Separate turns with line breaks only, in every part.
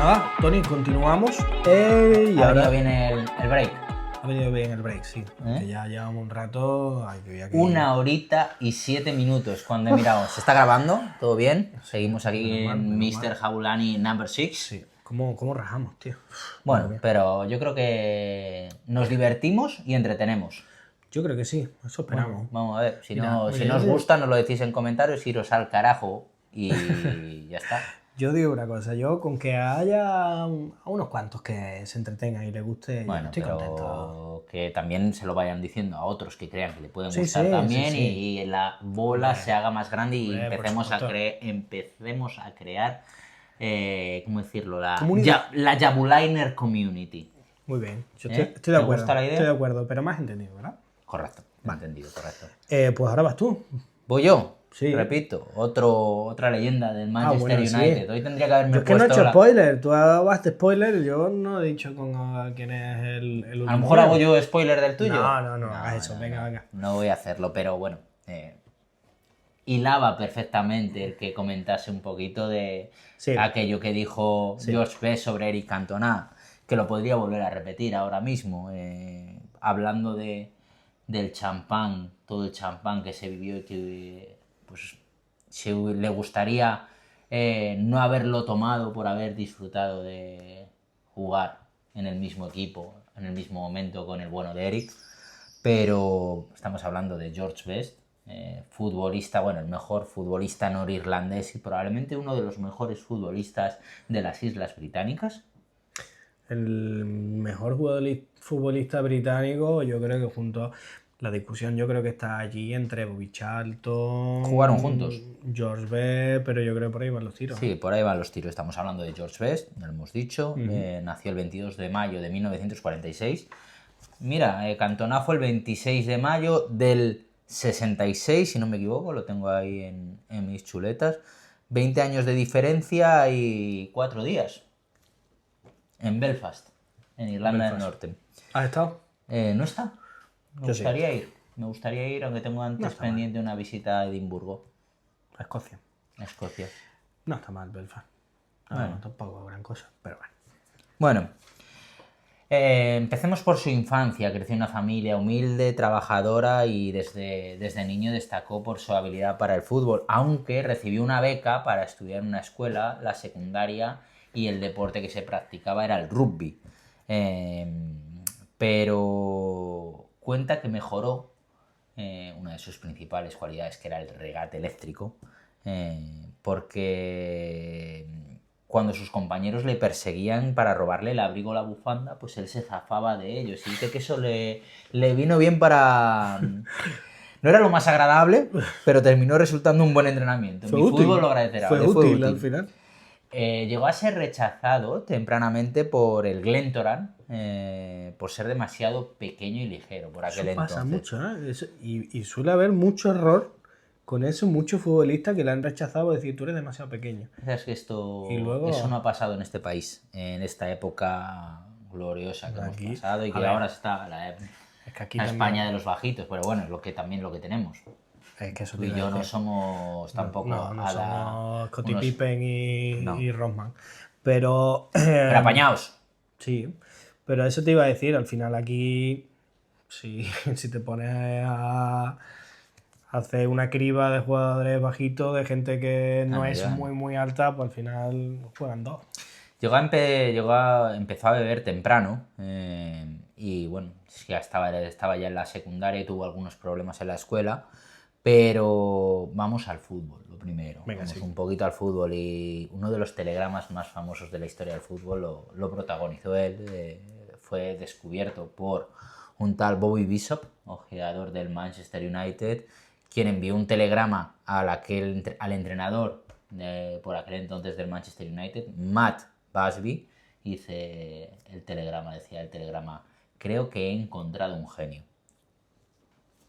nada, Tony, continuamos. Y
Ha
ahora
venido bien el break.
ha venido bien el break, sí. Que ya llevamos un rato. Ay, que voy aquí.
1 hora y 7 minutos cuando he mirado. ¿Se está grabando? ¿Todo bien? Seguimos aquí en Mr. Jaulani number 6.
Sí. ¿Cómo rajamos, tío?
Bueno, pero yo creo que nos divertimos y entretenemos.
Yo creo que sí, eso esperamos.
Vamos a ver, si
Mira,
no
mira,
os
yo-
gusta nos lo decís en comentarios, iros al carajo y ya está.
Yo digo una cosa, yo con que haya unos cuantos que se entretengan y les guste, yo
Bueno,
estoy
pero
contento.
que también se lo vayan diciendo a otros que crean que le pueden
Sí,
gustar
sí,
también
sí, sí.
y la bola se haga más grande y
Hombre, por
empecemos
supuesto.
empecemos a crear, ¿cómo decirlo?
Comunidad.
La Jabuliner Community.
Muy bien, yo
¿Eh?
estoy de
¿Te
acuerdo.
gusta la idea?
Estoy de acuerdo, pero más entendido, ¿verdad?
Correcto, entendido, correcto.
Pues ahora vas tú.
Voy yo,
Sí.
repito, otra leyenda del Manchester
bueno, sí.
United. Hoy tendría que haberme
Yo es que no he
puesto
hecho spoiler, tú dabas spoiler, yo no he dicho quién es el último.
A lo mejor hago yo spoiler del tuyo.
No, hagas eso, venga.
No voy a hacerlo, pero bueno. Hilaba perfectamente el que comentase un poquito de
Sí.
aquello que dijo George Best sobre Eric Cantona, que lo podría volver a repetir ahora mismo, hablando del champán, todo el champán que se vivió y que pues, le gustaría no haberlo tomado por haber disfrutado de jugar en el mismo equipo, en el mismo momento con el bueno de Eric, pero estamos hablando de George Best, futbolista, bueno, el mejor futbolista norirlandés y probablemente uno de los mejores futbolistas de las Islas Británicas.
El mejor futbolista británico, yo creo que junto a la discusión, yo creo que está allí entre Bobby Charlton.
Jugaron juntos.
George Best, pero yo creo que por ahí van los tiros.
Sí, por ahí van los tiros. Estamos hablando de George Best, ya lo hemos dicho. Nació el 22 de mayo de 1946. Mira, Cantona fue el 26 de mayo del 66, si no me equivoco, lo tengo ahí en mis chuletas. 20 años de diferencia y 4 días. En Belfast, en Irlanda del Norte.
¿Has estado?
No está. Me
Yo sí.
gustaría ir. Me gustaría ir, aunque tengo antes pendiente una visita a Edimburgo,
A Escocia.
a Escocia.
No está mal, Belfast. No, tampoco gran cosa, pero bueno.
Bueno, empecemos por su infancia. Creció en una familia humilde, trabajadora y desde niño destacó por su habilidad para el fútbol, aunque recibió una beca para estudiar en una escuela, la secundaria, y el deporte que se practicaba era el rugby. Pero cuenta que mejoró una de sus principales cualidades, que era el regate eléctrico, porque cuando sus compañeros le perseguían para robarle el abrigo o la bufanda, pues él se zafaba de ellos. Y dice que eso le vino bien para... No era lo más agradable, pero terminó resultando un buen entrenamiento. Mi fútbol lo agradecerá.
Fue útil al final.
Llegó a ser rechazado tempranamente por el Glentoran por ser demasiado pequeño y ligero por aquel
Eso pasa
entonces.
mucho, ¿eh? Y suele haber mucho error con eso, muchos futbolistas que le han rechazado por decir tú eres demasiado pequeño.
Es que eso no ha pasado en este país, en esta época gloriosa que hemos pasado y que ahora está la España de los bajitos, pero bueno, es lo que tenemos.
Es que eso
Tú y yo no somos tampoco
no somos Scottie
unos-
Pippen y Rodman. Pero
Pero apañaos.
sí, pero eso te iba a decir, al final aquí, si te pones a hacer una criba de jugadores bajitos, de gente que no es muy alta, pues al final juegan dos.
Empezó a beber temprano y bueno, ya estaba ya en la secundaria y tuvo algunos problemas en la escuela, pero vamos al fútbol, lo primero. Vamos un poquito al fútbol y uno de los telegramas más famosos de la historia del fútbol lo protagonizó él. Fue descubierto por un tal Bobby Bishop, ojeador del Manchester United, quien envió un telegrama al entrenador por aquel entonces del Manchester United, Matt Busby. Decía el telegrama, creo que he encontrado un genio.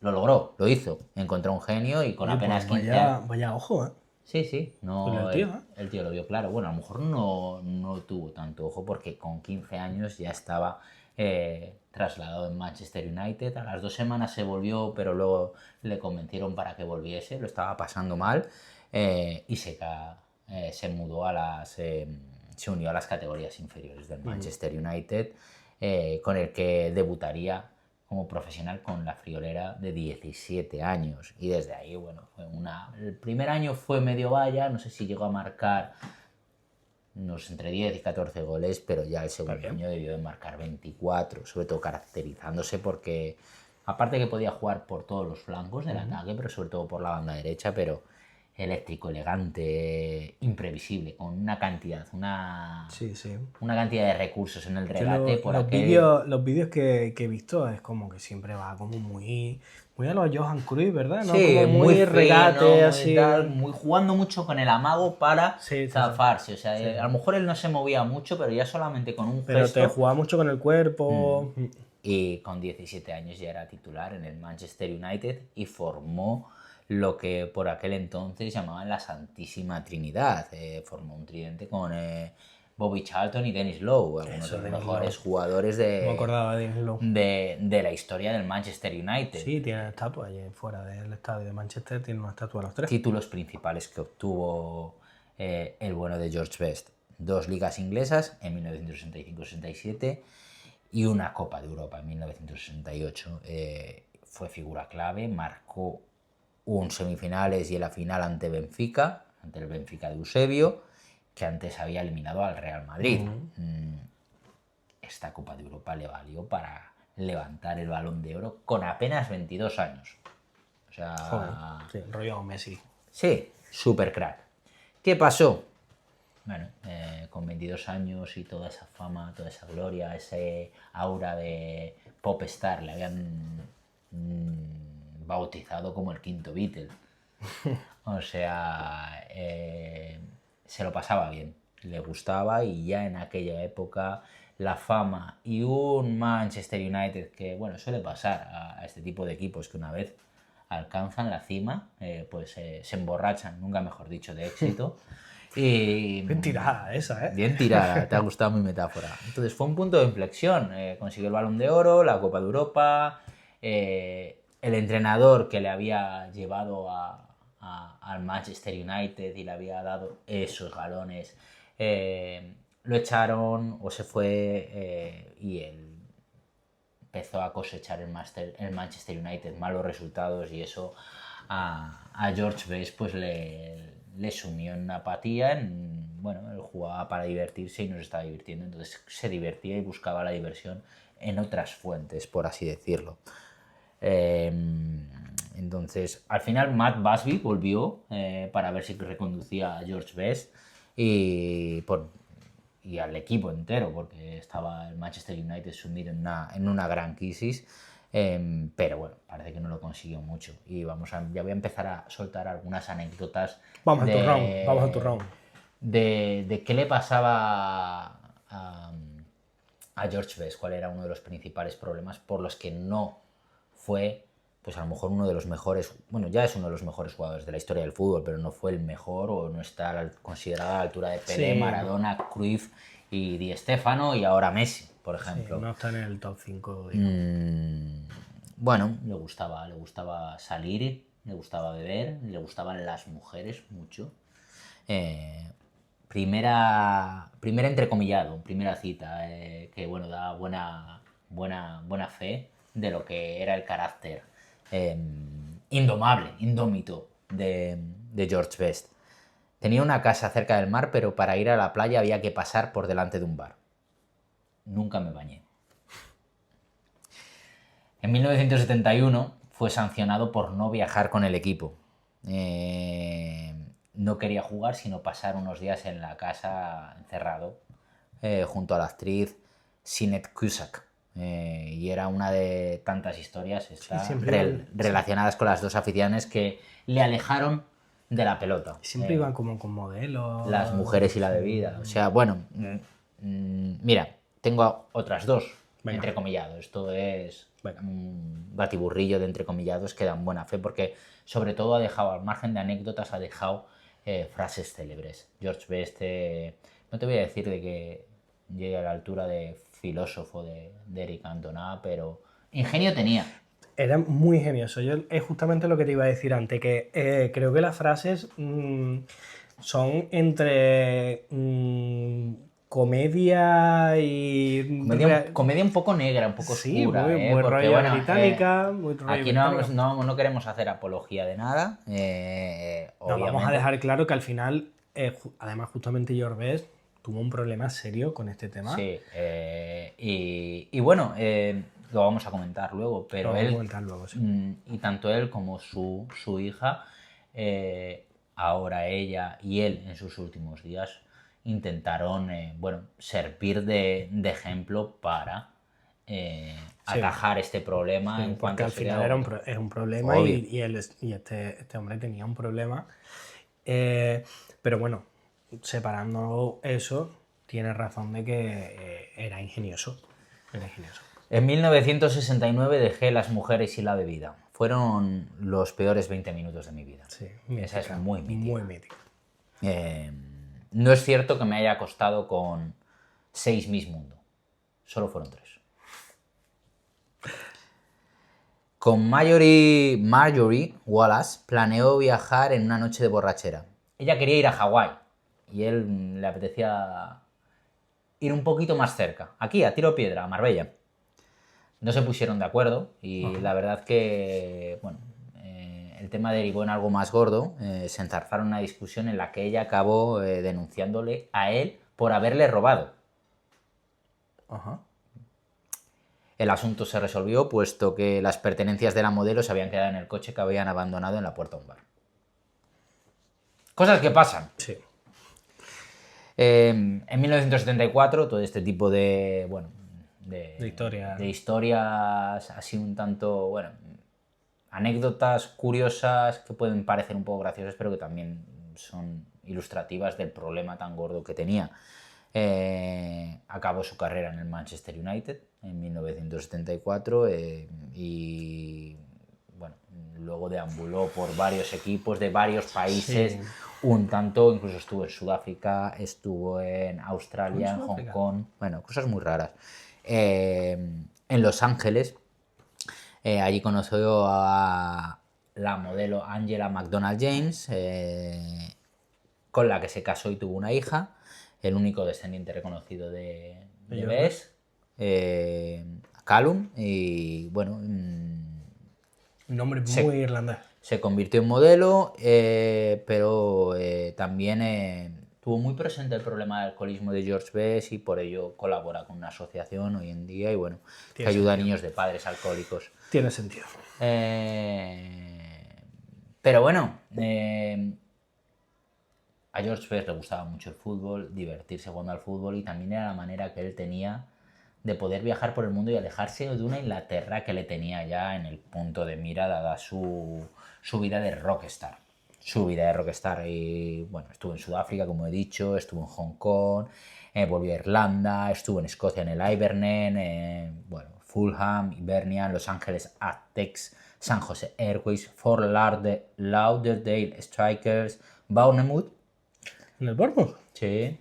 Lo logró, lo hizo, encontró un genio y con apenas 15 años...
Vaya ojo, ¿eh?
Sí, no,
Pues
el tío lo vio claro. Bueno, a lo mejor no tuvo tanto ojo porque con 15 años ya estaba trasladado en Manchester United. A las 2 semanas se volvió, pero luego le convencieron para que volviese, lo estaba pasando mal y se mudó se unió a las categorías inferiores del Manchester United, con el que debutaría como profesional con la friolera de 17 años. Y desde ahí, bueno, el primer año fue medio valla, no sé si llegó a marcar entre 10 y 14 goles, pero ya el segundo año debió de marcar 24, sobre todo caracterizándose porque, aparte que podía jugar por todos los flancos del ataque, pero sobre todo por la banda derecha, pero eléctrico, elegante, imprevisible, con una cantidad de recursos en el regate.
Los vídeos que he visto es como que siempre va como muy a los Johan Cruyff, ¿verdad? ¿No?
Sí,
como
muy regate,
fino,
así. Jugando mucho con el amago para zafarse. O sea,
Sí.
a lo mejor él no se movía mucho, pero ya solamente con un
Pero
gesto.
te jugaba mucho con el cuerpo.
Y con 17 años ya era titular en el Manchester United y formó lo que por aquel entonces llamaban la Santísima Trinidad. Formó un tridente con Bobby Charlton y Dennis Lowe, algunos de los mejores jugadores
No me acordaba de Dennis Lowe.
de la historia del Manchester United.
Sí, tiene estatua allí fuera del estadio de Manchester, tiene una estatua a los tres.
Títulos principales que obtuvo el bueno de George Best: 2 ligas inglesas en 1965-67 y una Copa de Europa en 1968. Fue figura clave, marcó un semifinales y en la final ante el Benfica de Eusebio, que antes había eliminado al Real Madrid. Esta Copa de Europa le valió para levantar el Balón de Oro con apenas 22 años. O sea,
sí, rollo Messi.
Sí, super crack. ¿Qué pasó? Bueno, con 22 años y toda esa fama, toda esa gloria, ese aura de pop star, le habían bautizado como el quinto Beatle. O sea, se lo pasaba bien, le gustaba, y ya en aquella época la fama y un Manchester United que, bueno, suele pasar a este tipo de equipos que una vez alcanzan la cima, pues se emborrachan, nunca mejor dicho, de éxito. Y,
bien tirada esa, ¿eh?
Bien tirada, te ha gustado mi metáfora. Entonces fue un punto de inflexión. Consiguió el Balón de Oro, la Copa de Europa. El entrenador que le había llevado al Manchester United y le había dado esos galones, lo echaron o se fue, y él empezó a cosechar el Manchester United malos resultados, y eso a George Best pues le sumió en una apatía. Bueno, él jugaba para divertirse y no se estaba divirtiendo, entonces se divertía y buscaba la diversión en otras fuentes, por así decirlo. Entonces, al final Matt Busby volvió para ver si reconducía a George Best y al equipo entero, porque estaba el Manchester United sumido en una gran crisis. Pero bueno, parece que no lo consiguió mucho. Y ya voy a empezar a soltar algunas anécdotas.
Vamos al turrón.
De qué le pasaba a George Best, cuál era uno de los principales problemas por los que no fue, pues a lo mejor uno de los mejores, bueno, ya es uno de los mejores jugadores de la historia del fútbol, pero no fue el mejor, o no está considerado a la altura de Pelé, Maradona, Cruyff y Di Stéfano, y ahora Messi, por ejemplo.
Sí, no está en el top 5.
Bueno, le gustaba salir, le gustaba beber, le gustaban las mujeres mucho. Primera entrecomillado, primera cita, que bueno, da buena fe de lo que era el carácter indómito de George Best. Tenía una casa cerca del mar, pero para ir a la playa había que pasar por delante de un bar. Nunca me bañé. En 1971 fue sancionado por no viajar con el equipo. No quería jugar, sino pasar unos días en la casa encerrado, junto a la actriz Sinead Cusack. Y era una de tantas historias relacionadas con las dos aficiones que le alejaron de la pelota.
Siempre iban como con modelos.
Las mujeres y la bebida. O sea, bueno, mira, tengo otras dos, entrecomillado. Esto es un batiburrillo de entrecomillados que dan buena fe, porque sobre todo ha dejado, al margen de anécdotas, ha dejado frases célebres. George Best, no te voy a decir de que llegue a la altura de filósofo de Eric Cantona, pero ingenio tenía.
Era muy genioso. Es justamente lo que te iba a decir antes, que creo que las frases son entre comedia y...
Comedia un poco negra, un poco oscura.
Muy
porque,
rollo británica. Muy rollo
aquí no queremos hacer apología de nada.
Vamos a dejar claro que al final, además justamente George Best tuvo un problema serio con este tema.
Sí, y bueno, lo vamos a comentar luego, pero él,
sí.
Y tanto él como su hija, ahora ella y él en sus últimos días intentaron servir de ejemplo para atajar este problema.
Sí, porque al final es un problema y este hombre tenía un problema. Pero bueno, separando eso, tiene razón de que era ingenioso.
En 1969 dejé Las mujeres y la bebida. Fueron los peores 20 minutos de mi vida.
Sí,
esa es muy mítica.
Muy mítica.
No es cierto que me haya acostado con 6 Miss Mundo. Solo fueron 3. Con Marjorie Wallace planeó viajar en una noche de borrachera. Ella quería ir a Hawái y él le apetecía ir un poquito más cerca. Aquí, a tiro piedra, a Marbella. No se pusieron de acuerdo y la verdad que, el tema derivó en algo más gordo. Se enzarzaron una discusión en la que ella acabó denunciándole a él por haberle robado. El asunto se resolvió puesto que las pertenencias de la modelo se habían quedado en el coche que habían abandonado en la puerta de un bar. Cosas que pasan.
Sí.
En 1974 todo este tipo de historias así un tanto, anécdotas curiosas que pueden parecer un poco graciosas, pero que también son ilustrativas del problema tan gordo que tenía. Acabó su carrera en el Manchester United en 1974 y luego deambuló por varios equipos de varios países. Sí. Un tanto, incluso estuvo en Sudáfrica, estuvo en Australia, en Hong Kong, cosas muy raras. En Los Ángeles, allí conoció a la modelo Angela McDonald James, con la que se casó y tuvo una hija, el único descendiente reconocido de Bess, Callum, y
un nombre muy irlandés.
Se convirtió en modelo, pero también tuvo muy presente el problema del alcoholismo de George Best y por ello colabora con una asociación hoy en día y que ayuda a niños de padres alcohólicos.
Tiene sentido.
Pero a George Best le gustaba mucho el fútbol, divertirse jugando al fútbol y también era la manera que él tenía de poder viajar por el mundo y alejarse de una Inglaterra que le tenía ya en el punto de mira dada su vida de rockstar. Y estuvo en Sudáfrica, como he dicho, estuvo en Hong Kong, volvió a Irlanda, estuvo en Escocia en el Hibernian, Fulham, Hibernian, Los Ángeles Aztecs, San Jose Airways, Fort Lauderdale Strikers, Bournemouth.
¿En el Bournemouth?
Sí.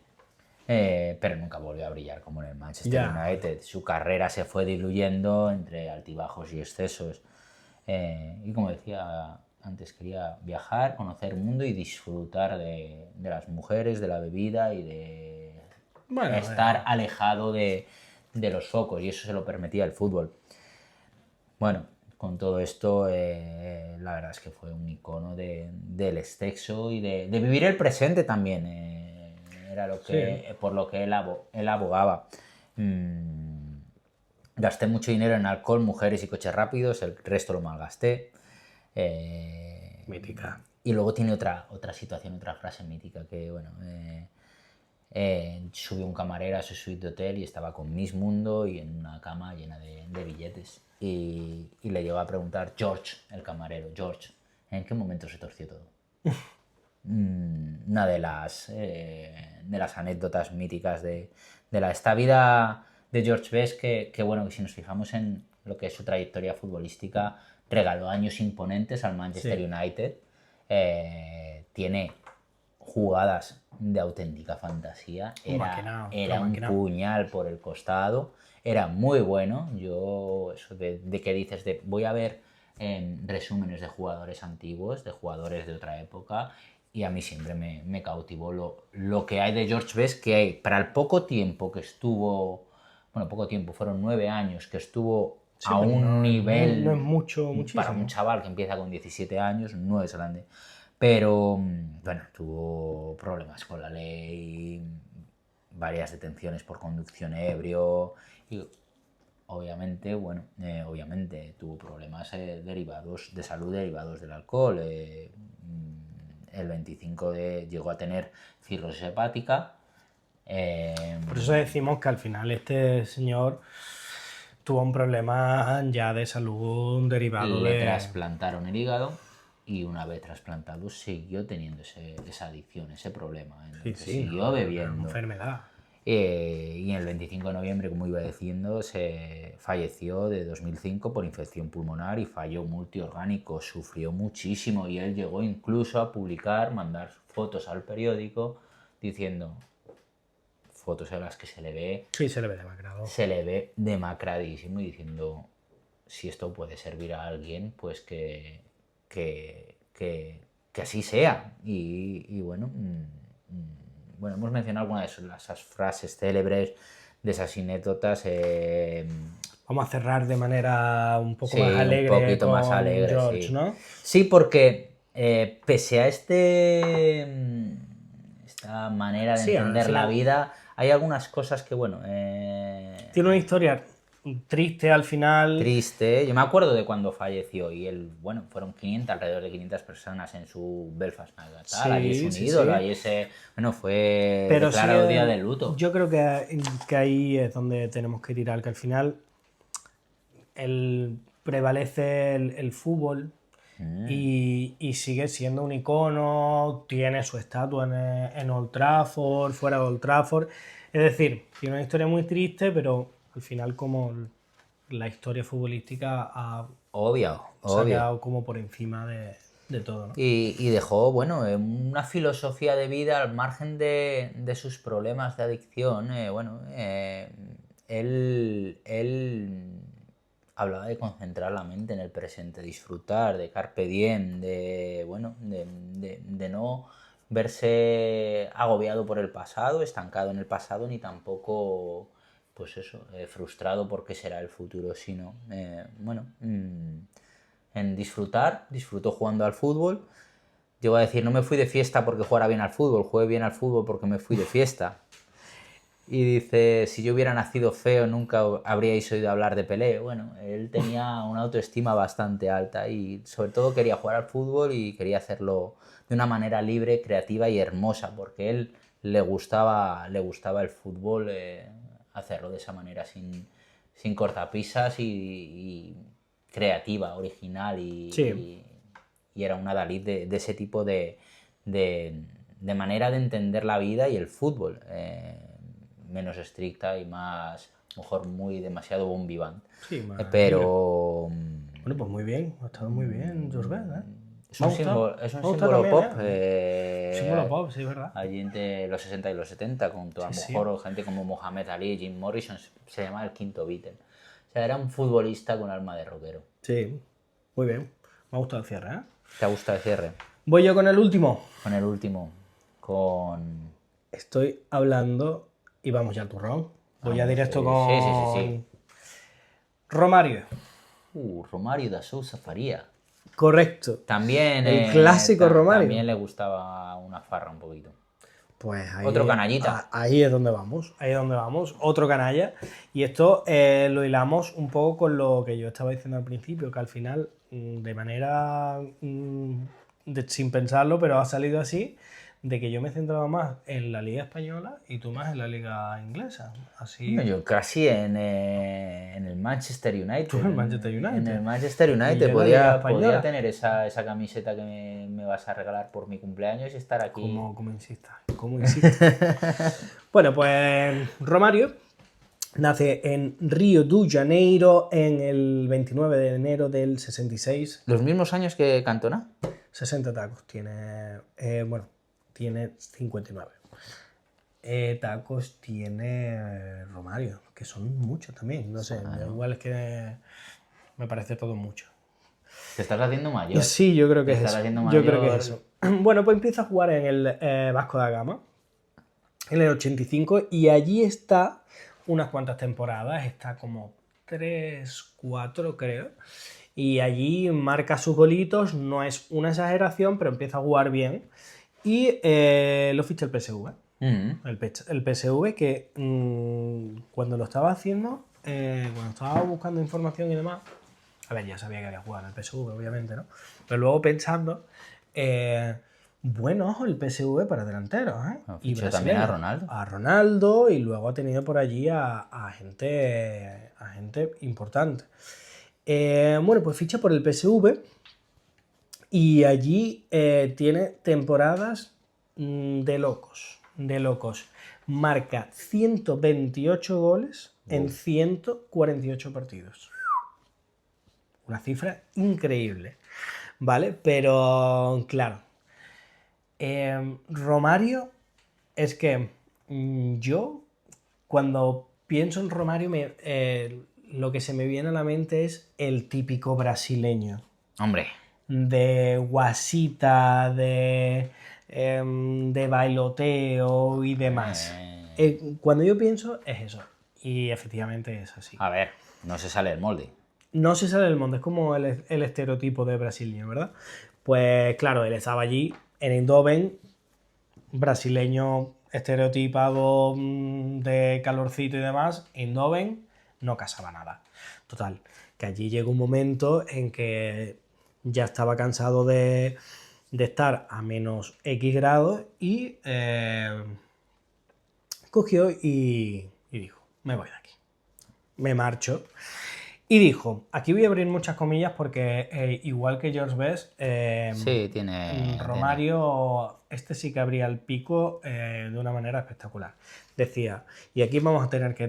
Pero nunca volvió a brillar como en el Manchester United. Su carrera se fue diluyendo entre altibajos y excesos. Y como decía antes, quería viajar, conocer el mundo y disfrutar de las mujeres, de la bebida y de estar alejado de los focos. Y eso se lo permitía el fútbol. Con todo esto, la verdad es que fue un icono del exceso y de vivir el presente también. Era por lo que él abogaba. Gasté mucho dinero en alcohol, mujeres y coches rápidos, el resto lo malgasté.
Mítica.
Y luego tiene otra situación, otra frase mítica que, subió un camarero a su suite de hotel y estaba con Miss Mundo y en una cama llena de billetes. Y le llegó a preguntar George, el camarero, George, ¿en qué momento se torció todo? Una de las anécdotas míticas de esta vida de George Best que si nos fijamos en lo que es su trayectoria futbolística, regaló años imponentes al Manchester United, tiene jugadas de auténtica fantasía, era un puñal por el costado, era muy bueno. Yo, eso de que dices, voy a ver resúmenes de jugadores antiguos, de jugadores de otra época, y a mí siempre me cautivó lo que hay de George Best, que hay, para el poco tiempo que estuvo, bueno, poco tiempo, fueron 9 años, que estuvo a un nivel,
no es mucho,
para un
muchísimo.
chaval que empieza con 17 años, no es grande. Pero, bueno, tuvo problemas con la ley, varias detenciones por conducción ebrio y obviamente, bueno, obviamente tuvo problemas derivados de salud derivados del alcohol. El 25 llegó a tener cirrosis hepática.
Por eso decimos que al final este señor tuvo un problema ya de salud derivado
le trasplantaron el hígado y una vez trasplantado siguió teniendo esa adicción, ese problema. Entonces siguió bebiendo.
Una enfermedad.
Y en el 25 de noviembre, como iba diciendo, se falleció de 2005 por infección pulmonar y fallo multiorgánico. Sufrió muchísimo y él llegó incluso a publicar, mandar fotos al periódico diciendo, fotos en las que se le ve...
Sí, se le ve demacrado.
Se le ve demacradísimo y diciendo, si esto puede servir a alguien, pues que así sea. Y bueno... Bueno, hemos mencionado algunas de esas frases célebres, de esas anécdotas.
Vamos a cerrar de manera un poco más alegre.
Un poquito más alegre,
George,
sí.
¿no?
Sí, porque pese a esta manera de entender la vida, hay algunas cosas que, bueno...
Tiene una historia triste al final.
Triste. Yo me acuerdo de cuando falleció y él, bueno, fueron alrededor de 500 personas en su Belfast natal. Sí, allí es un ídolo, ahí fue declarado día de luto.
Yo creo que ahí es donde tenemos que tirar, que al final prevalece el fútbol y sigue siendo un icono, tiene su estatua en Old Trafford, fuera de Old Trafford. Es decir, tiene una historia muy triste, pero al final como la historia futbolística se ha quedado como por encima de todo, ¿no?
Y dejó, bueno, una filosofía de vida al margen de sus problemas de adicción. Él hablaba de concentrar la mente en el presente, disfrutar, de carpe diem, de no verse agobiado por el pasado, estancado en el pasado, ni tampoco, pues eso, frustrado por qué será el futuro, sino, en disfrutó jugando al fútbol. Yo voy a decir, no me fui de fiesta porque jugara bien al fútbol, jugué bien al fútbol porque me fui de fiesta. Y dice, si yo hubiera nacido feo nunca habríais oído hablar de Pelé. Bueno, él tenía una autoestima bastante alta y sobre todo quería jugar al fútbol y quería hacerlo de una manera libre, creativa y hermosa, porque él le gustaba el fútbol, hacerlo de esa manera, sin cortapisas y creativa, original y era una Dalí de ese tipo de manera de entender la vida y el fútbol, menos estricta y más, mejor demasiado bon vivant.
Sí,
pero...
Bueno, pues muy bien, ha estado muy bien, George Best, ¿eh?
Es un símbolo pop.
Símbolo pop, sí, es verdad.
Allí entre los 60 y los 70, con a lo mejor gente como Mohamed Ali, Jim Morrison, se llamaba el quinto Beatle. O sea, era un futbolista con alma de rockero.
Sí, muy bien. Me ha gustado el cierre, ¿eh?
¿Te ha gustado el cierre?
Voy yo con el último. Estoy hablando y vamos ya al turrón. Voy ya directo con...
Sí.
Romario.
Romario da Sousa Faría.
Correcto.
También...
El clásico Romario.
También le gustaba una farra un poquito.
Pues ahí,
otro canallita.
Ahí es donde vamos. Otro canalla. Y esto lo hilamos un poco con lo que yo estaba diciendo al principio, que al final, de manera sin pensarlo, pero ha salido así, de que yo me he centrado más en la Liga Española y tú más en la Liga Inglesa. Así...
Yo casi en el Manchester United.
¿Tú en el Manchester United?
En el Manchester United podía tener esa camiseta que me vas a regalar por mi cumpleaños y estar aquí.
¿Cómo insistas? Bueno, pues Romario nace en Río de Janeiro en el 29 de enero del 66.
¿Los mismos años que Cantona?
60 tacos tiene... tiene 59. Tacos tiene Romario, que son muchos también. No sé, igual es que me parece todo mucho.
Te estás haciendo mayor.
Sí, yo creo que
Te
es
estás
eso.
haciendo
Yo creo que
mayor.
es eso. Bueno, pues empieza a jugar en el Vasco da Gama en el 85 y allí está unas cuantas temporadas, está como 3, 4 creo, y allí marca sus golitos, no es una exageración, pero empieza a jugar bien y lo ficha el PSV. El PSV que cuando lo estaba haciendo, cuando estaba buscando información y demás, a ver, ya sabía que había jugado en el PSV, obviamente, ¿no? Pero luego pensando, buen ojo el PSV para delanteros, ¿eh?
Y también a Ronaldo.
A Ronaldo y luego ha tenido por allí a gente importante. Bueno, pues ficha por el PSV y allí tiene temporadas de locos, de locos. Marca 128 goles en 148 partidos. Una cifra increíble, ¿vale? Pero, claro, Romario es que yo, cuando pienso en Romario, lo que se me viene a la mente es el típico brasileño.
Hombre.
De guasita, de bailoteo y demás. Cuando yo pienso, es eso. Y efectivamente es así.
A ver, no se sale del molde.
No se sale del molde, es como el estereotipo de brasileño, ¿verdad? Pues claro, él estaba allí en Eindhoven, brasileño estereotipado de calorcito y demás, Eindhoven no casaba nada. Total, que allí llegó un momento en que ya estaba cansado de estar a menos X grados y cogió y dijo, me voy de aquí, me marcho. Y dijo, aquí voy a abrir muchas comillas porque igual que George Best,
sí, tiene
Romario, este sí que abría el pico de una manera espectacular. Decía, y aquí vamos a tener que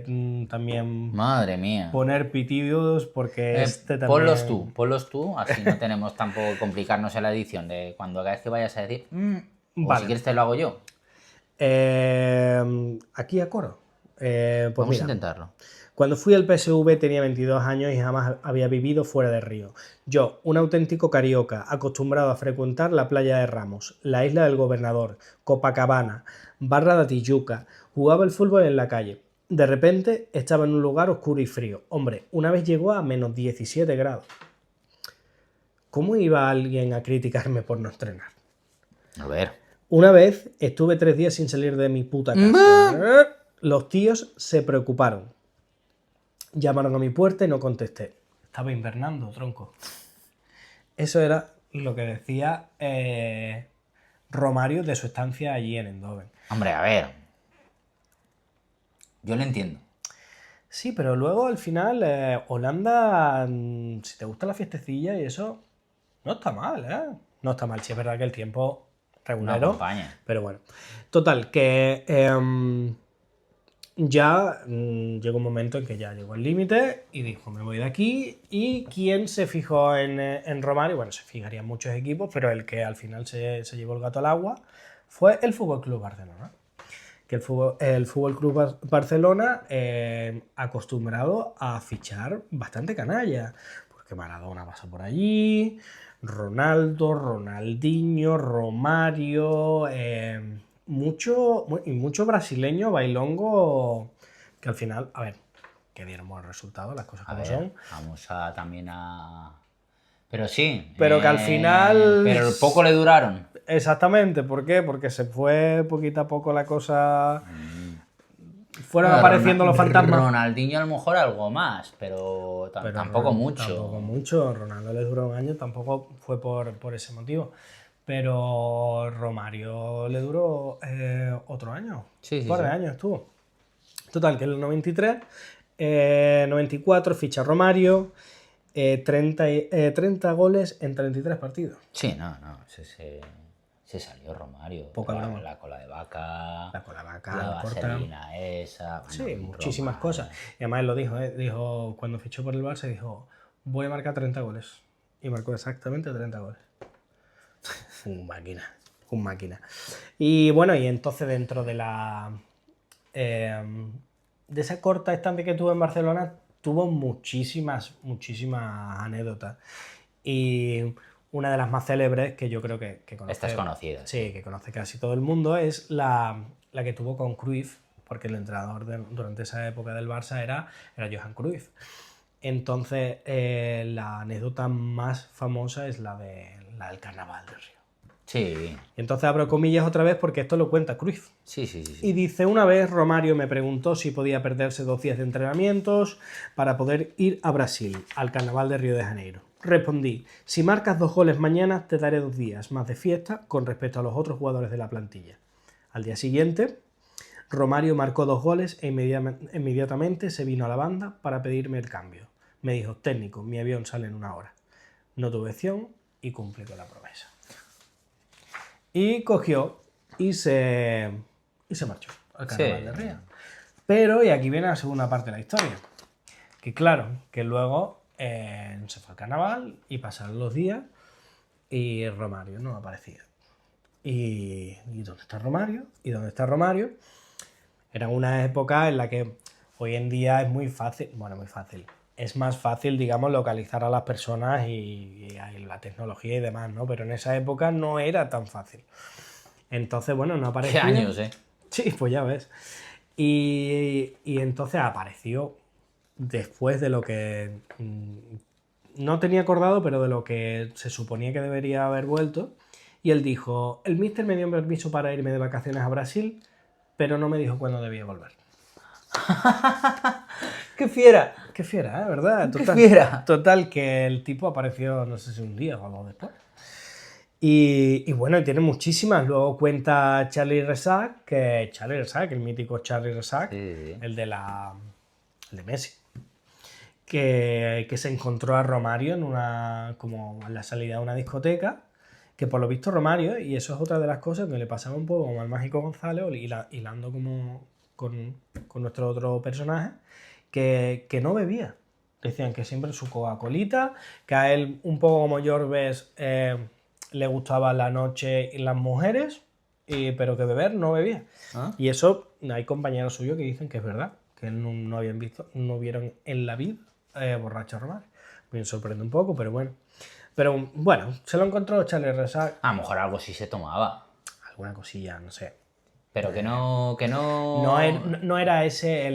también
madre mía.
poner pitidos porque este también...
Ponlos tú, así no tenemos tampoco que complicarnos en la edición de cuando cada vez que vayas a decir, o
Vale.
si quieres te lo hago yo.
Aquí a coro. Pues
vamos
mira,
a intentarlo.
Cuando fui al PSV tenía 22 años y jamás había vivido fuera de Río. Yo, un auténtico carioca, acostumbrado a frecuentar la playa de Ramos, la isla del Gobernador, Copacabana, Barra de Tijuca, jugaba el fútbol en la calle. De repente estaba en un lugar oscuro y frío. Hombre, una vez llegó a menos 17 grados. ¿Cómo iba alguien a criticarme por no entrenar?
A ver.
Una vez estuve 3 días sin salir de mi puta casa. Los tíos se preocuparon. Llamaron a mi puerta y no contesté. Estaba invernando, tronco. Eso era lo que decía Romario de su estancia allí en Eindhoven.
Hombre, a ver. Yo lo entiendo.
Sí, pero luego al final Holanda, si te gusta la fiestecilla y eso, no está mal, ¿eh? No está mal. Sí, es verdad que el tiempo regulero.
No acompaña.
Pero bueno. Total, que... ya llegó un momento en que ya llegó el límite y dijo, me voy de aquí. ¿Y quién se fijó en Romario? Bueno, se fijarían muchos equipos, pero el que al final se llevó el gato al agua fue el FC Barcelona. Que el FC Barcelona acostumbrado a fichar bastante canalla, porque Maradona pasa por allí, Ronaldo, Ronaldinho, Romario... mucho brasileño bailongo que al final, a ver, que dieron buenos resultados, las cosas como son.
Vamos también a... Pero sí.
Pero que al final...
Pero poco le duraron.
Exactamente, ¿por qué? Porque se fue poquito a poco la cosa... Fueron apareciendo los fantasmas.
Ronaldinho a lo mejor algo más, pero tampoco mucho.
Tampoco mucho. Ronaldo le duró un año, tampoco fue por ese motivo. Pero Romario le duró otro año. Un par de años estuvo. Total, que en el 93, 94 ficha Romario, 30 goles en 33 partidos.
Sí, no, se salió Romario. La cola de vaca.
La cola de vaca,
la vaselina esa.
Bueno, sí, muchísimas cosas. Y además él lo dijo, dijo, cuando fichó por el Barça, dijo, voy a marcar 30 goles. Y marcó exactamente 30 goles. Un máquina. Y bueno, y entonces dentro de la de esa corta estancia que tuvo en Barcelona, tuvo muchísimas anécdotas. Y una de las más célebres que yo creo que conoce...
Esta es conocida.
Sí, que conoce casi todo el mundo, es la que tuvo con Cruyff, porque el entrenador durante esa época del Barça era Johan Cruyff. Entonces, la anécdota más famosa es la del Carnaval del Río.
Sí.
Y entonces abro comillas otra vez porque esto lo cuenta Cruyff.
Sí.
Y dice, una vez Romario me preguntó si podía perderse 2 días de entrenamientos para poder ir a Brasil, al Carnaval de Río de Janeiro. Respondí, si marcas 2 goles mañana te daré 2 días más de fiesta con respecto a los otros jugadores de la plantilla. Al día siguiente, Romario marcó 2 goles e inmediatamente se vino a la banda para pedirme el cambio. Me dijo, técnico, mi avión sale en 1 hora. No tuve opción y cumplí con la promesa. Y cogió y se marchó al Carnaval de Río. Pero, y aquí viene la segunda parte de la historia, que claro, que luego se fue al Carnaval y pasaron los días y Romario no aparecía. ¿Y dónde está Romario? ¿Y dónde está Romario? Era una época en la que hoy en día es muy fácil, es más fácil, digamos, localizar a las personas y la tecnología y demás, ¿no? Pero en esa época no era tan fácil. Entonces, bueno, no aparecía.
¿Qué años, eh?
Sí, pues ya ves. Y entonces apareció después de lo que no tenía acordado, pero de lo que se suponía que debería haber vuelto. Y él dijo, el míster me dio permiso para irme de vacaciones a Brasil, pero no me dijo cuándo debía volver.
¡Qué fiera!
Qué fiera, ¿verdad?
¡Qué fiera!
Total, que el tipo apareció, no sé si un día o algo después. Y bueno, y tiene muchísimas. Luego cuenta Charlie Resac, el mítico Charlie Resac,
Sí.
el de Messi, que se encontró a Romario como en la salida de una discoteca, que por lo visto Romario, y eso es otra de las cosas que le pasaba un poco como al Mágico González, hilando como con nuestro otro personaje, que no bebía. Decían que siempre su Coca-Colita, que a él, un poco como Jorbes, le gustaba la noche y las mujeres, pero que beber no bebía.
¿Ah?
Y eso, hay compañeros suyos que dicen que es verdad, que no vieron en la vida borracho a Romario. Me sorprende un poco, pero bueno. Pero bueno, se lo encontró Charlie Resac.
A lo mejor algo sí se tomaba.
Alguna cosilla, no sé.
Pero que no...
No era ese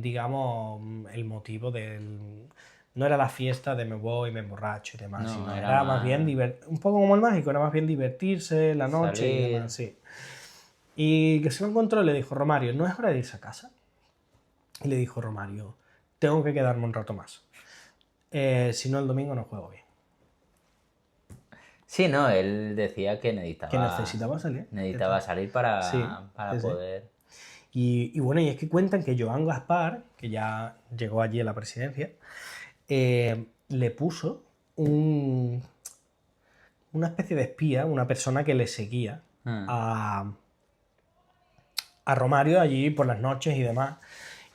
digamos, el motivo del... No era la fiesta de me voy, me emborracho y demás,
No,
sino
era
más bien un poco como el Mágico, era más bien divertirse la noche y
salir.
demás, sí. Y que se lo encontró y le dijo, Romario, ¿no es hora de irse a casa? Y le dijo Romario, tengo que quedarme un rato más. Si no, el domingo no juego bien.
Sí, no, él decía que necesitaba...
Que necesitaba salir.
Necesitaba salir para
Sí,
poder...
Y bueno, y es que cuentan que Joan Gaspar, que ya llegó allí a la presidencia, le puso una especie de espía, una persona que le seguía a Romario allí por las noches y demás.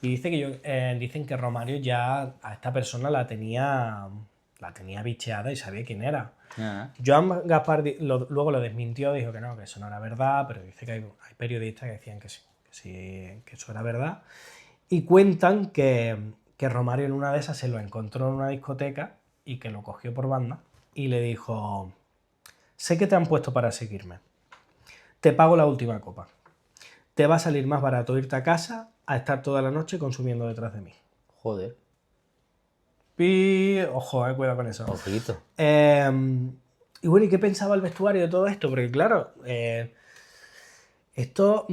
Y dicen que Romario ya a esta persona la tenía bicheada y sabía quién era. Joan Gaspar luego lo desmintió, dijo que no, que eso no era verdad, pero dice que hay periodistas que decían que sí, que eso era verdad. Y cuentan que Romario en una de esas se lo encontró en una discoteca y que lo cogió por banda y le dijo, sé que te han puesto para seguirme, te pago la última copa, te va a salir más barato irte a casa a estar toda la noche consumiendo detrás de mí.
Joder.
Y ojo, cuidado con eso.
Ojito.
Y bueno, ¿y qué pensaba el vestuario de todo esto? Porque claro, esto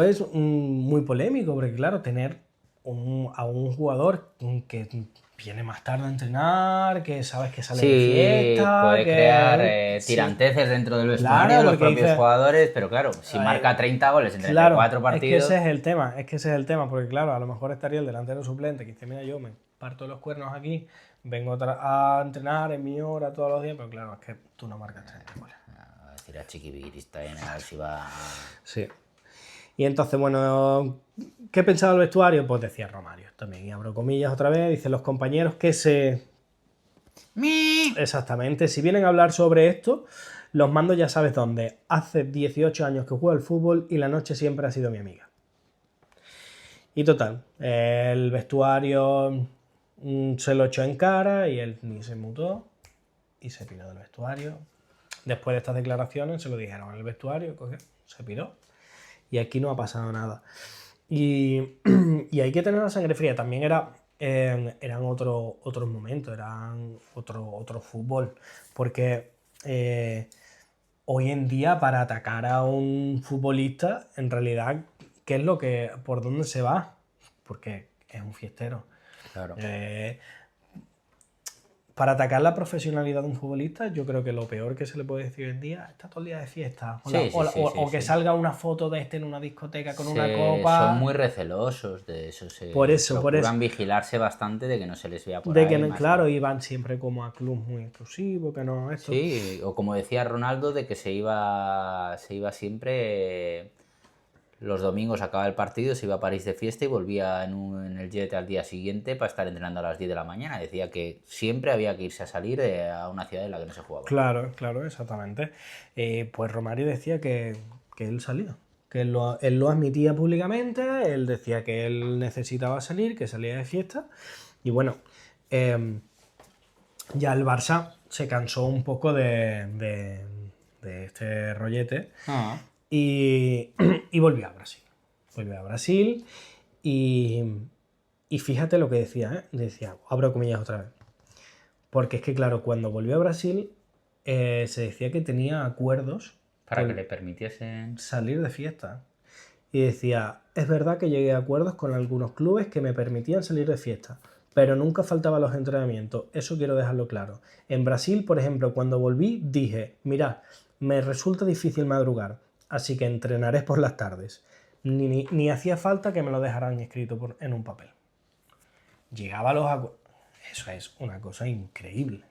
es muy polémico, porque claro, tener a un jugador que viene más tarde a entrenar, que sabes que sale de fiesta...
puede crear tiranteces dentro del vestuario de los propios jugadores, pero claro, si marca 30 goles en 34 partidos...
Es que ese es el tema, porque claro, a lo mejor estaría el delantero suplente que dice, mira, yo me parto los cuernos aquí, vengo a entrenar en mi hora todos los días, pero claro, es que tú no marcas 30 goles.
A decir a Chiquibirista, a ver si va...
Sí. Y entonces, bueno, ¿qué pensaba el vestuario? Pues decía Romario también, y abro comillas otra vez, dice los compañeros que Exactamente, si vienen a hablar sobre esto, los mando ya sabes dónde. Hace 18 años que juego al fútbol y la noche siempre ha sido mi amiga. Y total, el vestuario se lo echó en cara y él ni se mutó y se piró del vestuario. Después de estas declaraciones se lo dijeron en el vestuario, se piró y aquí no ha pasado nada. Y hay que tener la sangre fría. También eran otros momentos, eran otro fútbol, porque hoy en día para atacar a un futbolista, en realidad, por dónde se va? Porque es un fiestero.
Claro.
Para atacar la profesionalidad de un futbolista, yo creo que lo peor que se le puede decir hoy en día está todo el día de fiesta. O que salga una foto de en una discoteca con una copa.
Son muy recelosos de eso. Procuran vigilarse bastante de que no se les vea por ahí.
Claro, iban siempre como a clubs muy exclusivos, que no esto.
Sí, o como decía Ronaldo, de que se iba siempre... Los domingos acaba el partido, se iba a París de fiesta y volvía en el jet al día siguiente para estar entrenando a las 10 de la mañana. Decía que siempre había que irse a salir a una ciudad en la que no se jugaba.
Claro, exactamente. Pues Romario decía que él salía, que él lo admitía públicamente, él decía que él necesitaba salir, que salía de fiesta. Y bueno, ya el Barça se cansó un poco de este rollete. Y volvió a Brasil. Volvió a Brasil y fíjate lo que decía, decía, abro comillas otra vez. Porque es que, claro, cuando volvió a Brasil se decía que tenía acuerdos
para que le permitiesen
salir de fiesta. Y decía, es verdad que llegué a acuerdos con algunos clubes que me permitían salir de fiesta, pero nunca faltaban los entrenamientos, eso quiero dejarlo claro. En Brasil, por ejemplo, cuando volví, dije, mirad, me resulta difícil madrugar, así que entrenaré por las tardes. Ni hacía falta que me lo dejaran escrito en un papel. Llegaba a los acuerdos. Eso es una cosa increíble.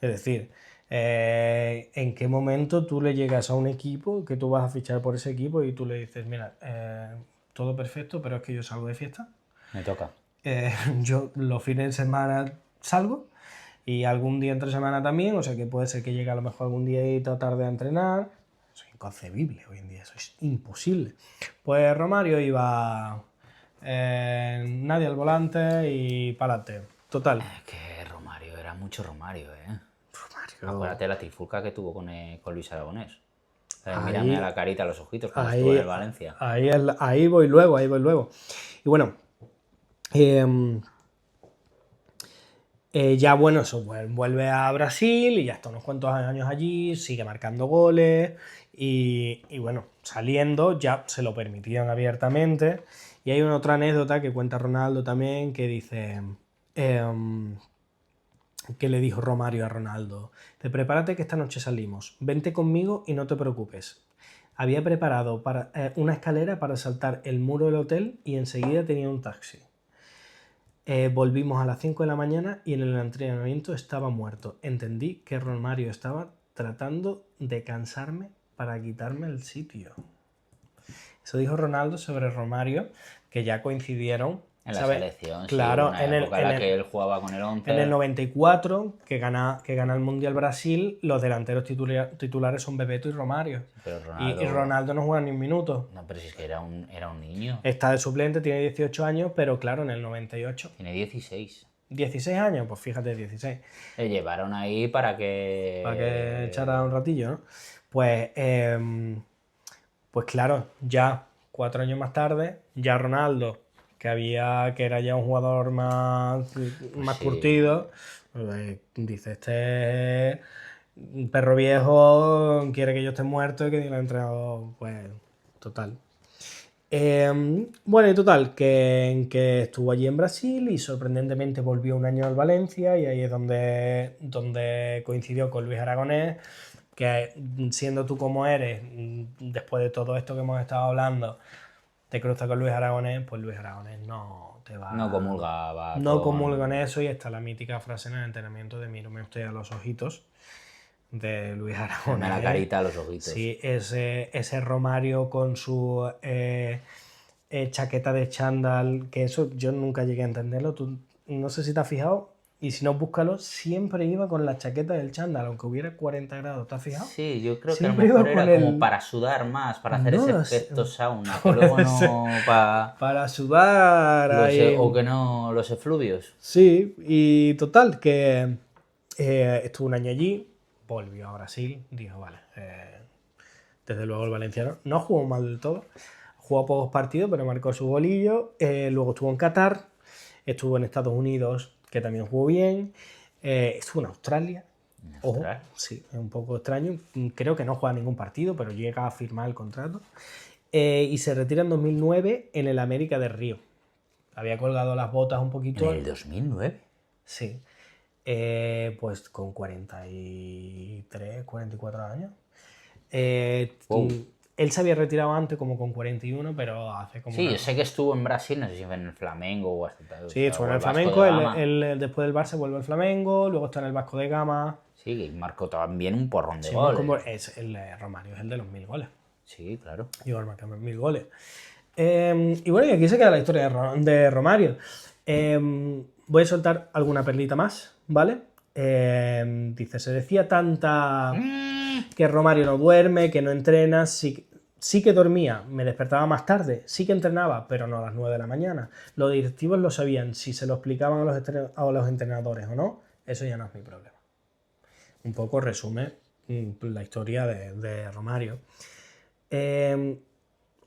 Es decir, ¿en qué momento tú le llegas a un equipo que tú vas a fichar por ese equipo y tú le dices, mira, todo perfecto, pero es que yo salgo de fiesta?
Me toca.
Yo los fines de semana salgo y algún día entre semana también, o sea que puede ser que llegue a lo mejor algún día y tarde a entrenar. Eso es inconcebible hoy en día, eso es imposible. Pues Romario iba nadie al volante y pa'lante. Total.
Que Romario, era mucho Romario, Acuérdate de la trifulca que tuvo con Luis Aragonés. Mírame a la carita, a los ojitos, cuando estuvo en el Valencia.
Ahí voy luego. Y bueno, ya bueno, eso vuelve a Brasil y ya está unos cuantos años allí, sigue marcando goles y bueno, saliendo ya se lo permitían abiertamente. Y hay una otra anécdota que cuenta Ronaldo también que dice... que le dijo Romario a Ronaldo, prepárate que esta noche salimos, vente conmigo y no te preocupes. Había preparado una escalera para saltar el muro del hotel y enseguida tenía un taxi. Volvimos a las 5 de la mañana y en el entrenamiento estaba muerto. Entendí que Romario estaba tratando de cansarme para quitarme el sitio. Eso dijo Ronaldo sobre Romario, que ya coincidieron
en la selección,
claro,
sí, en la que él jugaba con el 11.
En el 94, que gana el Mundial Brasil, los delanteros titulares son Bebeto y Romario.
Pero Ronaldo...
Y Ronaldo no juega ni un minuto.
No, pero si es que era un niño.
Está de suplente, tiene 18 años, pero claro, en el 98.
Tiene 16.
16 años, pues fíjate, 16.
Le llevaron ahí para que
echara un ratillo, ¿no? Pues claro, ya 4 años más tarde, ya Ronaldo, que era ya un jugador más curtido, pues, dice, este perro viejo quiere que yo esté muerto y que diga el entrenador, pues total. Bueno, y total, que estuvo allí en Brasil y sorprendentemente volvió un año al Valencia y ahí es donde coincidió con Luis Aragonés, que siendo tú como eres, después de todo esto que hemos estado hablando, te cruzas con Luis Aragonés, pues Luis Aragonés no te va...
No comulga.
No comulga con eso y está la mítica frase en el entrenamiento de mírame usted a los ojitos de Luis Aragonés.
A la carita a los ojitos.
Sí, ese Romario con su chaqueta de chándal, que eso yo nunca llegué a entenderlo. Tú, no sé si te has fijado, y si no, búscalo, siempre iba con la chaqueta del chándal, aunque hubiera 40 grados, ¿te has fijado?
Sí, yo creo que a lo
Siempre
mejor
iba
era
con
como para sudar más, para hacer
No
ese
lo sé.
efecto sauna, que luego no
Para sudar ahí.
o que no los efluvios.
Sí, y total, que estuvo un año allí, volvió a Brasil, dijo, vale, desde luego el valenciano no jugó mal del todo, jugó pocos partidos, pero marcó su golillo, luego estuvo en Qatar, estuvo en Estados Unidos, que también jugó bien, estuvo en Australia. Ojo, sí, es un poco extraño, creo que no juega ningún partido, pero llega a firmar el contrato, y se retira en 2009 en el América de Río. Había colgado las botas un poquito.
¿En el 2009?
Sí. Pues con 43, 44 años.
Wow.
Él se había retirado antes, como con 41, pero hace como.
Sí, yo sé que estuvo en Brasil, no sé si fue en el Flamengo o hasta.
Sí, estuvo en el Flamengo. Después del Barça vuelve al Flamengo, luego está en el Vasco de Gama.
Sí, y marcó también un porrón de goles.
Es el de Romario, es el de los 1000 goles.
Sí, claro.
Llegó a marcar 1000 goles. Y bueno, y aquí se queda la historia de Romario. Voy a soltar alguna perlita más, ¿vale? Dice, se decía tanta que Romario no duerme, que no entrena, sí que dormía, me despertaba más tarde, sí que entrenaba, pero no a las 9 de la mañana. Los directivos lo sabían, si se lo explicaban a los entrenadores o no, eso ya no es mi problema. Un poco resume la historia de Romario.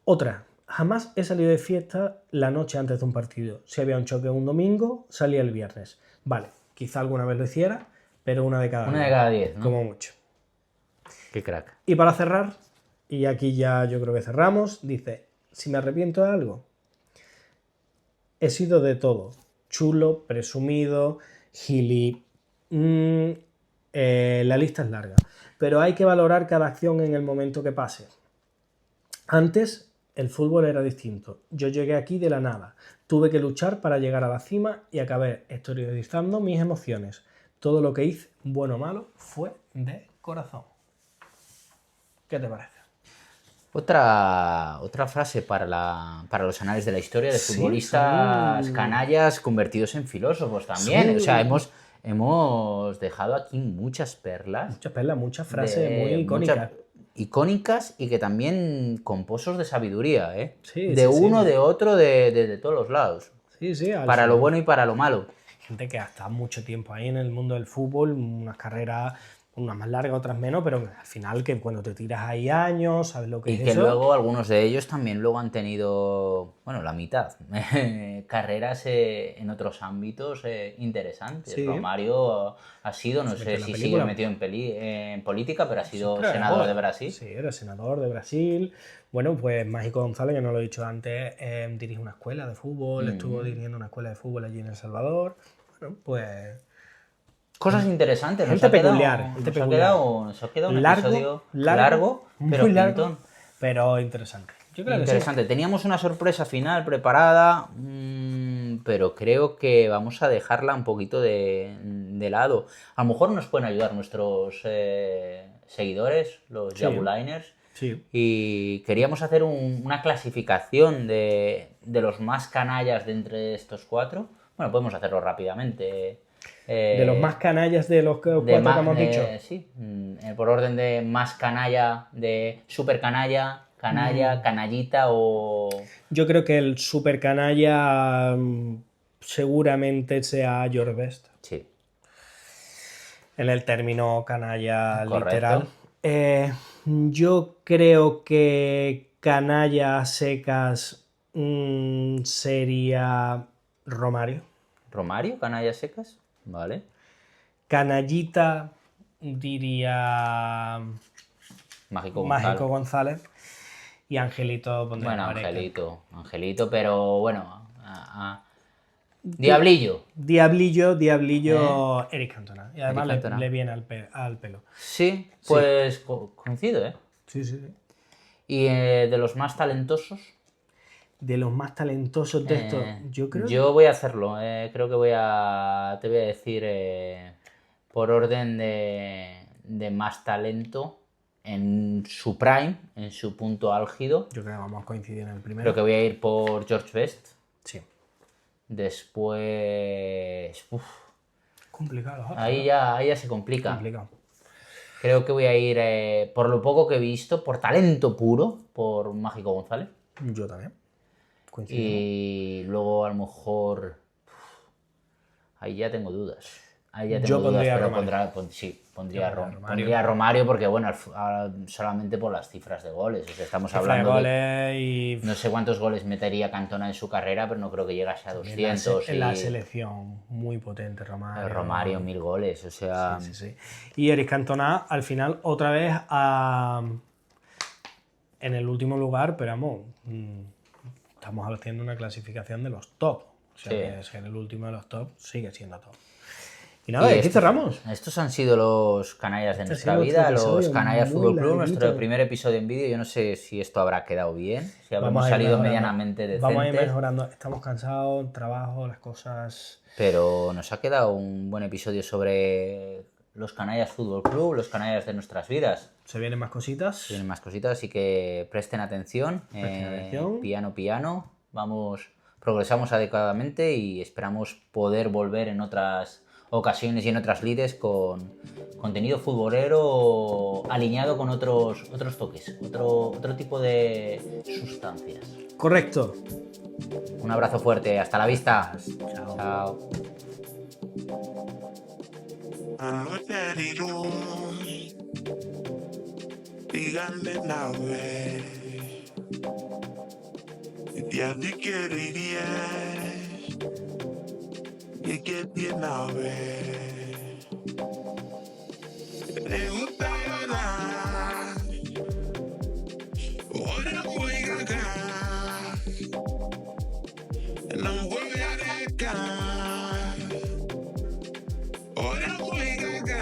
Otra, jamás he salido de fiesta la noche antes de un partido. Si había un choque un domingo, salía el viernes. Vale, quizá alguna vez lo hiciera, pero una de cada 10.
Una de cada 10, ¿no?
Como mucho.
Qué crack.
Y para cerrar, y aquí ya yo creo que cerramos, dice, si me arrepiento de algo, he sido de todo. Chulo, presumido, gili. La lista es larga. Pero hay que valorar cada acción en el momento que pase. Antes, el fútbol era distinto. Yo llegué aquí de la nada. Tuve que luchar para llegar a la cima y acabé exteriorizando mis emociones. Todo lo que hice, bueno o malo, fue de corazón. ¿Qué te parece?
Otra frase para los anales de la historia de futbolistas canallas convertidos en filósofos también. O sea, hemos dejado aquí muchas perlas.
Muchas perlas, muchas frases muy icónicas.
Icónicas y que también con pozos de sabiduría, ¿eh?
Sí,
de uno, de otro, de todos los lados.
Sí, sí.
Para lo bueno y para lo malo.
Gente que ha estado mucho tiempo ahí en el mundo del fútbol, unas carreras, unas más largas, otras menos, pero al final que cuando te tiras ahí años, sabes lo que es eso.
Y que luego algunos de ellos también luego han tenido, bueno, la mitad, carreras en otros ámbitos interesantes. Sí. Romario ha sido, no sé si sigue metido en política, pero ha sido senador de Brasil.
Sí, era senador de Brasil. Bueno, pues Mágico González, que no lo he dicho antes, dirige una escuela de fútbol, estuvo dirigiendo una escuela de fútbol allí en El Salvador. Bueno, pues...
Cosas interesantes.
Gente peculiar.
Nos ha quedado un episodio largo, pero
muy largo, pero interesante.
Yo creo interesante. Que sí. Teníamos una sorpresa final preparada, pero creo que vamos a dejarla un poquito de lado. A lo mejor nos pueden ayudar nuestros seguidores, los Jabuliners.
Sí.
Y queríamos hacer una clasificación de los más canallas de entre estos cuatro. Bueno, podemos hacerlo rápidamente.
De los más canallas de los cuatro que hemos dicho.
Sí, por orden de más canalla, de super canalla, canallita o...
Yo creo que el super canalla seguramente sea George Best.
Sí.
En el término canalla
correcto.
Literal. Yo creo que canalla secas sería Romario.
¿Romario? ¿Canalla secas? Vale.
Canallita diría
Mágico
González. Y Angelito pondría.
Bueno, Angelito, pero bueno. Diablillo.
Eric Cantona. Y además le viene al pelo.
Sí, pues coincido, ¿eh?
Sí.
¿Y de los más talentosos?
De los más talentosos de estos, yo creo.
Yo voy a hacerlo. Creo que te voy a decir por orden de más talento en su prime, en su punto álgido.
Yo creo que vamos a coincidir en el primero.
Creo que voy a ir por George Best.
Sí.
Después...
complicado.
Ahí ya se complica.
Complicado.
Creo que voy a ir, por lo poco que he visto, por talento puro, por Mágico González.
Yo también.
Coincidimos. Y luego a lo mejor... ahí ya tengo dudas.
Yo pondría a Romario.
Pondría a Romario porque, bueno, solamente por las cifras de goles. O sea, estamos hablando de... No sé cuántos goles metería Cantona en su carrera, pero no creo que llegase a 200.
En la selección, muy potente Romario.
Romario, 1000 goles, o sea...
Sí. Y Eric Cantona, al final, otra vez en el último lugar, pero vamos, estamos haciendo una clasificación de los top. O sea, que es en el último de los top sigue siendo top. Y nada, aquí cerramos.
Estos han sido los canallas de nuestra vida, los canallas Fútbol Club, nuestro primer episodio en vídeo. Yo no sé si esto habrá quedado bien, si habremos salido medianamente decentes.
Vamos a ir mejorando. Estamos cansados, trabajo, las cosas...
Pero nos ha quedado un buen episodio sobre los canallas Fútbol Club, los canallas de nuestras vidas.
Se vienen más cositas.
Así que presten atención. Piano. Progresamos adecuadamente y esperamos poder volver en otras ocasiones y en otras lides con contenido futbolero alineado con otros toques, otro tipo de sustancias.
Correcto.
Un abrazo fuerte, hasta la vista. Chao.
Y que tiene a ver. Le gusta ganar. Ahora juega acá. No voy a dejar. Ahora juega acá.